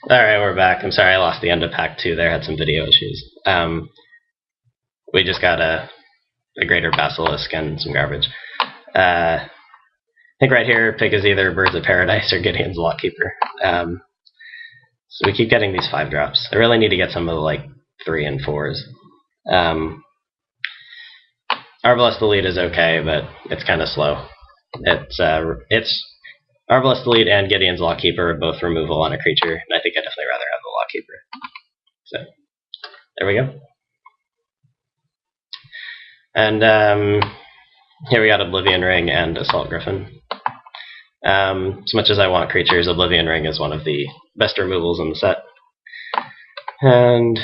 Alright, we're back. I'm sorry I lost the end of Pack 2 there, had some video issues. We just got a greater basilisk and some garbage. I think right here, pick is either Birds of Paradise or Gideon's Lockkeeper. So we keep getting these 5 drops. I really need to get some of the like 3 and 4s. Arbalest Elite is okay, but it's kind of slow. It's Arbalest Elite and Gideon's Lockkeeper are both removal on a creature, and I think I'd definitely rather have the Lockkeeper. So, there we go. And here we got Oblivion Ring and Assault Griffin. As much as I want creatures, Oblivion Ring is one of the best removals in the set. And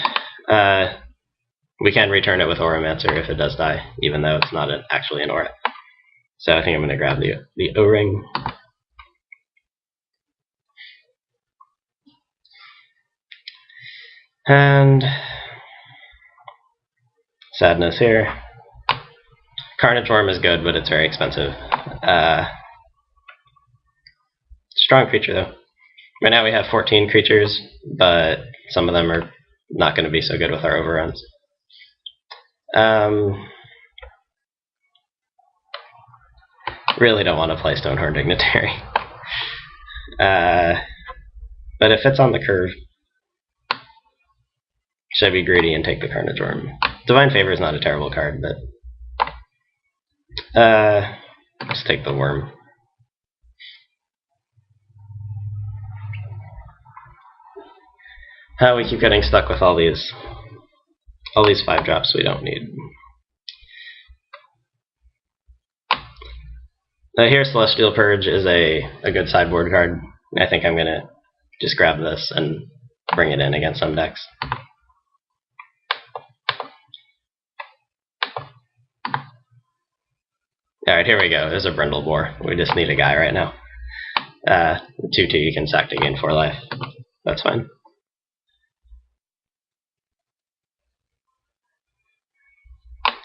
we can return it with Auramancer if it does die, even though it's not actually an Aura. So I think I'm going to grab the O-Ring. And Sadness here. Carnage Worm is good, but it's very expensive. Strong creature, though. Right now we have 14 creatures, but some of them are not going to be so good with our overruns. Really don't want to play Stonehorn Dignitary. But if it's on the curve, should I be greedy and take the Carnage Worm? Divine Favor is not a terrible card, but let's take the Worm. We keep getting stuck with all these 5 drops we don't need. Here, Celestial Purge is a good sideboard card. I think I'm going to just grab this and bring it in against some decks. Alright, here we go. There's a Brindleboar. We just need a guy right now. 2/2, you can sack to gain 4 life. That's fine.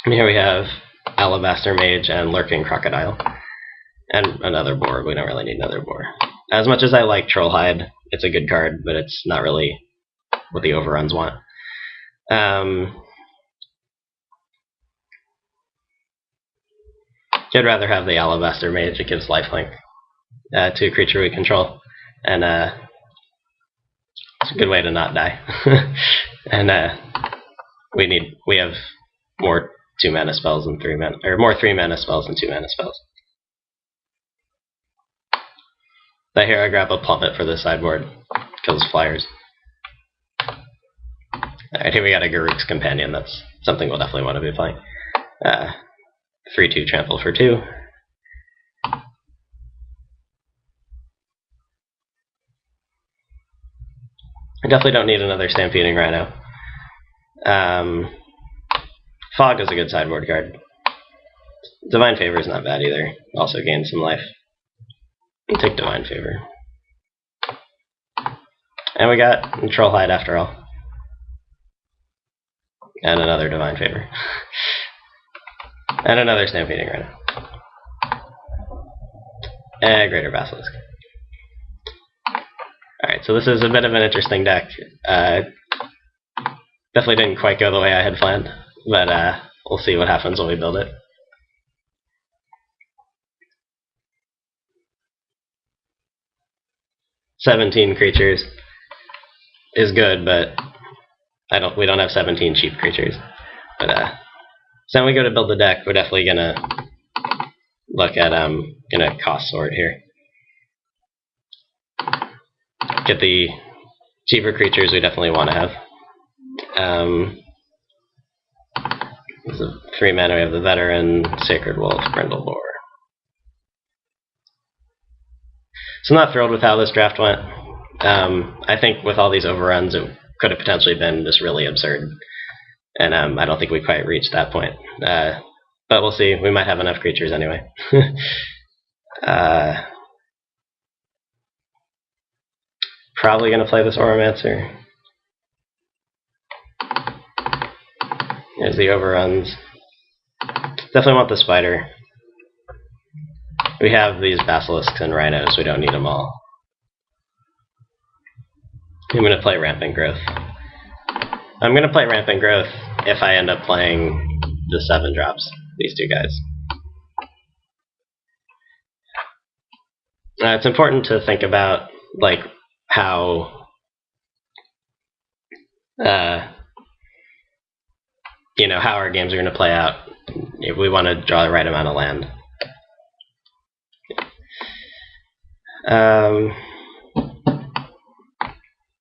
And here we have Alabaster Mage and Lurking Crocodile. And another boar. We don't really need another boar. As much as I like Trollhide, it's a good card, but it's not really what the overruns want. I'd rather have the Alabaster Mage. It gives lifelink to a creature we control. And it's a good way to not die. And we have more 2-mana spells than 3-mana, or more 3-mana spells than 2-mana spells. But here I grab a Plummet for the sideboard. Kills flyers. Alright, here we got a Garruk's Companion. That's something we'll definitely want to be playing. 3/2 trample for 2. I definitely don't need another Stampeding Rhino. Fog is a good sideboard card. Divine Favor is not bad either. Also gains some life. I'll take Divine Favor. And we got Trollhide after all. And another Divine Favor. And another Stampeding Rhino. And Greater Basilisk. Alright, so this is a bit of an interesting deck. Definitely didn't quite go the way I had planned, but we'll see what happens when we build it. "17 creatures is good, but we don't have 17 cheap creatures. But so when we go to build the deck, we're definitely gonna look at gonna cost sort here. Get the cheaper creatures we definitely want to have. This is 3 mana. We have the Veteran, Sacred Wolf, Brindleboar. So I'm not thrilled with how this draft went. I think with all these overruns, it could have potentially been just really absurd. And I don't think we quite reached that point. But we'll see. We might have enough creatures anyway. Probably going to play this Auramancer. Here's the overruns. Definitely want the Spider. We have these Basilisks and Rhinos. We don't need them all. I'm going to play Rampant Growth. I'm going to play Rampant Growth if I end up playing the 7 drops, these two guys. It's important to think about like how you know, how our games are going to play out if we want to draw the right amount of land.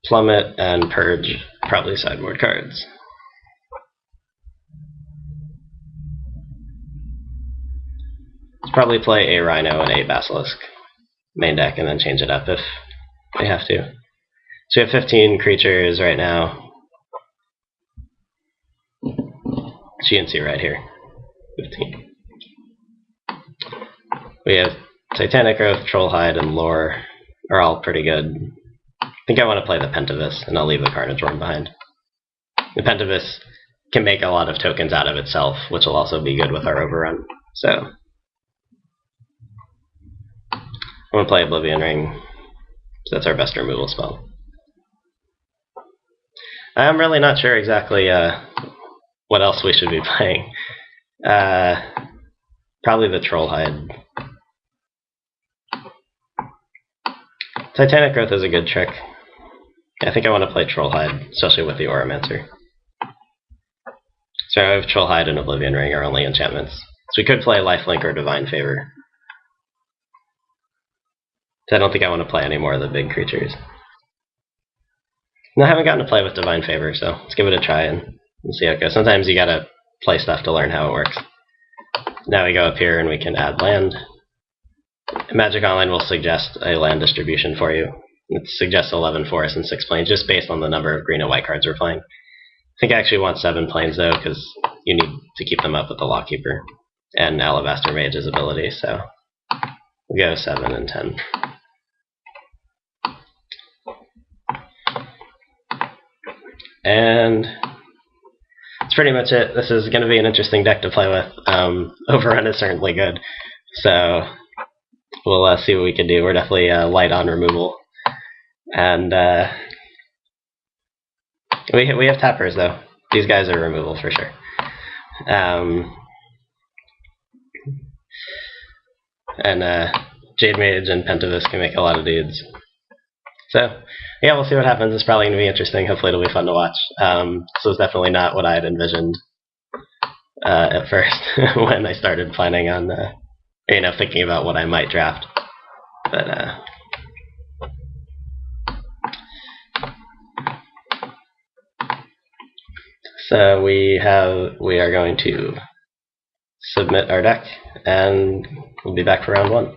Plummet and Purge, probably sideboard cards. Let's probably play a Rhino and a Basilisk main deck and then change it up if we have to. So we have 15 creatures right now. GNC right here. 15. We have Titanic Growth, Trollhide, and Lore are all pretty good. I think I want to play the Pentavis, and I'll leave the Carnage Worm behind. The Pentavis can make a lot of tokens out of itself, which will also be good with our overrun. So I'm going to play Oblivion Ring. So that's our best removal spell. I'm really not sure exactly what else we should be playing. Probably the Trollhide. Titanic Growth is a good trick. I think I want to play Trollhide, especially with the Auramancer. So I have Trollhide and Oblivion Ring are only enchantments. So we could play Lifelink or Divine Favor. So I don't think I want to play any more of the big creatures. No, I haven't gotten to play with Divine Favor, so let's give it a try and see how it goes. Sometimes you gotta play stuff to learn how it works. Now we go up here and we can add land. Magic Online will suggest a land distribution for you. It suggests 11 forests and 6 plains, just based on the number of green and white cards we're playing. I think I actually want 7 plains though, because you need to keep them up with the Lockkeeper and Alabaster Mage's ability, so we'll go 7 and 10. And that's pretty much it. This is going to be an interesting deck to play with. Overrun is certainly good, so we'll see what we can do. We're definitely light on removal, and we have tappers though. These guys are removal for sure. And Jade Mage and Pentavis can make a lot of dudes. So yeah, we'll see what happens. It's probably going to be interesting. Hopefully it'll be fun to watch. This was definitely not what I had envisioned at first when I started planning on, thinking about what I might draft. But so we are going to submit our deck, and we'll be back for round 1.